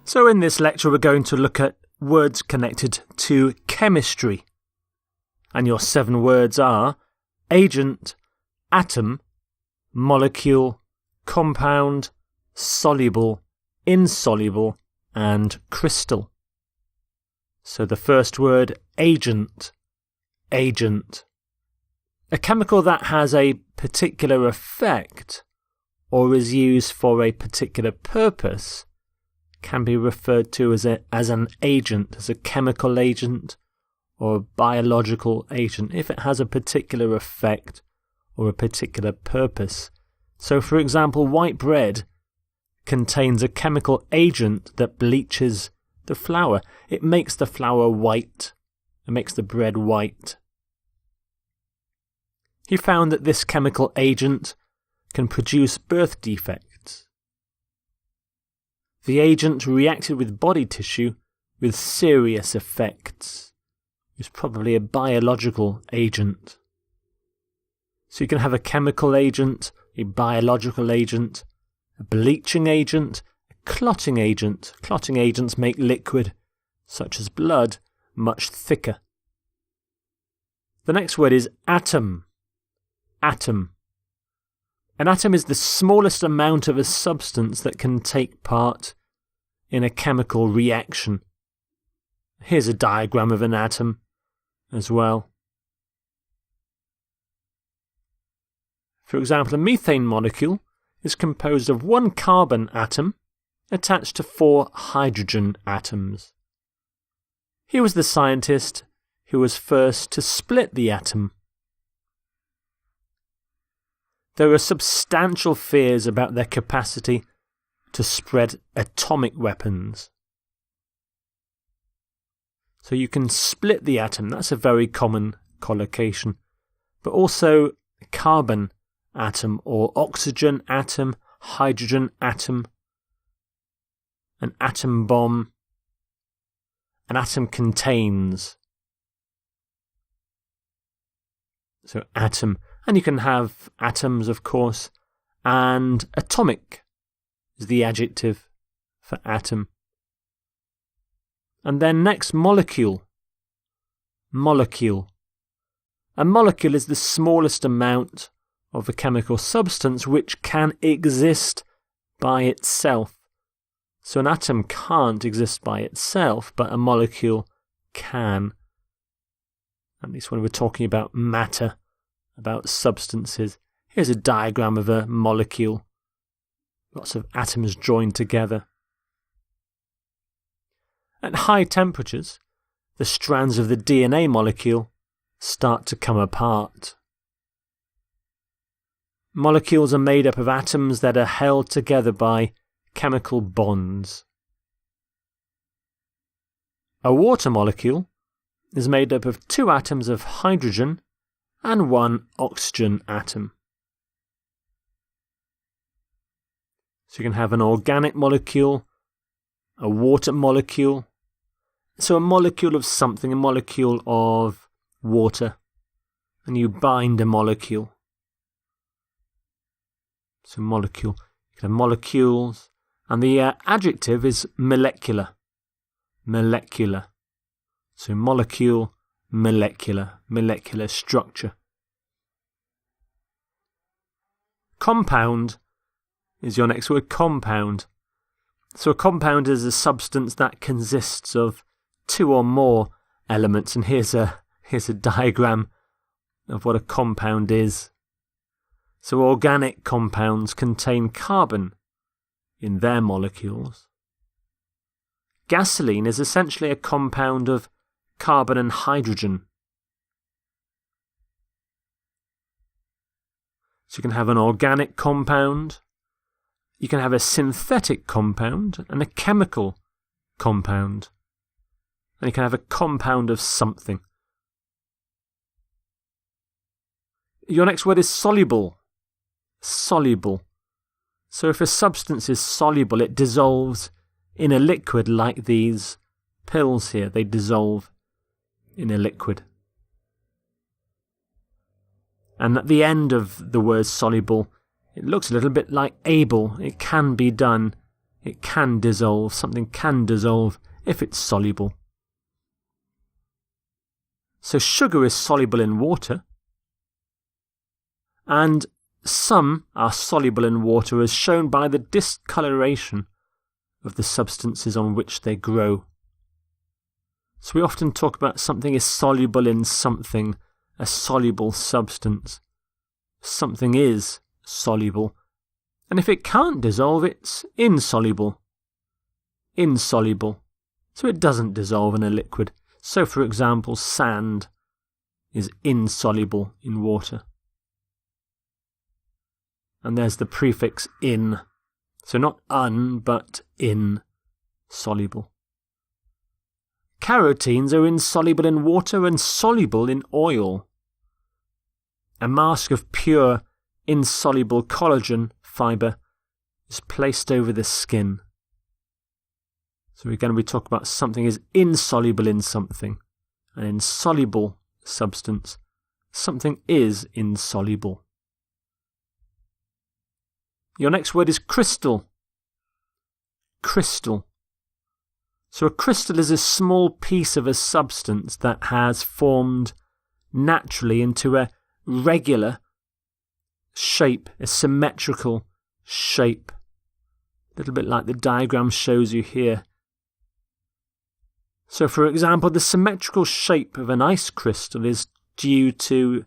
So in this lecture we're going to look at words connected to chemistry. And your 7 words are agent, atom, molecule, compound, soluble, insoluble, and crystal. So the first word, agent. Agent. A chemical that has a particular effect or is used for a particular purpose can be referred to as an agent, as a chemical agent or a biological agent, if it has a particular effect or a particular purpose. So, for example, white bread contains a chemical agent that bleaches the flour. It makes the flour white. It makes the bread white. He found that this chemical agent can produce birth defects. The agent reacted with body tissue with serious effects. It's probably a biological agent. So you can have a chemical agent, a biological agent, a bleaching agent, a clotting agent. Clotting agents make liquid, such as blood, much thicker. The next word is atom. Atom. An atom is the smallest amount of a substance that can take part in a chemical reaction. Here's a diagram of an atom as well. For example, a methane molecule is composed of 1 carbon atom attached to 4 hydrogen atoms. He was the scientist who was first to split the atom. There are substantial fears about their capacity to spread atomic weapons. So you can split the atom, that's a very common collocation, but also carbon atom or oxygen atom, hydrogen atom, an atom bomb. An atom contains. So atom. And you can have atoms, of course, and atomic is the adjective for atom. And then next, molecule. Molecule. A molecule is the smallest amount of a chemical substance which can exist by itself. So an atom can't exist by itself, but a molecule can. At least when we're talking about matter, about substances. Here's a diagram of a molecule. Lots of atoms joined together. At high temperatures, the strands of the DNA molecule start to come apart. Molecules are made up of atoms that are held together by chemical bonds. A water molecule is made up of 2 atoms of hydrogen and 1 oxygen atom. So you can have an organic molecule, a water molecule. So a molecule of something, a molecule of water, and you bind a molecule. So molecule. You can have molecules, and the adjective is molecular. Molecular. So molecule, molecular, molecular structure. Compound is your next word, compound. So a compound is a substance that consists of 2 or more elements, and here's a diagram of what a compound is. So organic compounds contain carbon in their molecules. Gasoline is essentially a compound of carbon and hydrogen. So you can have an organic compound, you can have a synthetic compound and a chemical compound. And you can have a compound of something. Your next word is soluble. Soluble. So if a substance is soluble, it dissolves in a liquid like these pills here. They dissolve in a liquid. And at the end of the word soluble, it looks a little bit like able. It can be done It can dissolve. Something can dissolve if it's soluble. So sugar is soluble in water, and some are soluble in water as shown by the discoloration of the substances on which they grow. So we often talk about something is soluble in something, a soluble substance. Something is soluble, and if it can't dissolve, it's insoluble. Insoluble. So it doesn't dissolve in a liquid. So, for example, sand is insoluble in water. And there's the prefix in. So not un, but insoluble. Carotenes are insoluble in water and soluble in oil. A mask of pure, insoluble collagen fibre is placed over the skin. So again, we talk about something is insoluble in something, an insoluble substance. Something is insoluble. Your next word is crystal. Crystal. So a crystal is a small piece of a substance that has formed naturally into a regular shape, a symmetrical shape. A little bit like the diagram shows you here. So, for example, the symmetrical shape of an ice crystal is due to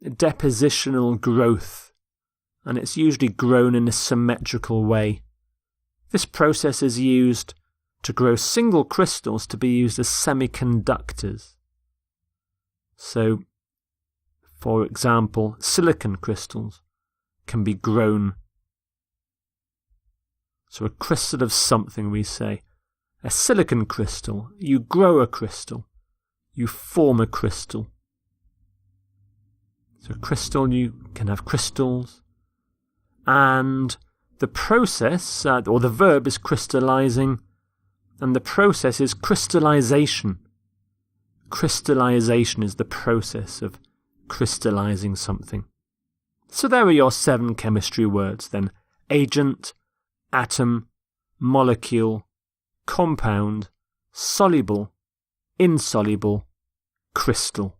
depositional growth, and it's usually grown in a symmetrical way. This process is used to grow single crystals to be used as semiconductors. So, for example, silicon crystals can be grown. So a crystal of something, we say. A silicon crystal, you grow a crystal, you form a crystal. So crystal, you can have crystals, and the process, or the verb is crystallizing, and the process is crystallization. Crystallization is the process of crystallizing something. So there are your 7 chemistry words then. Agent, atom, molecule, compound, soluble, insoluble, crystal.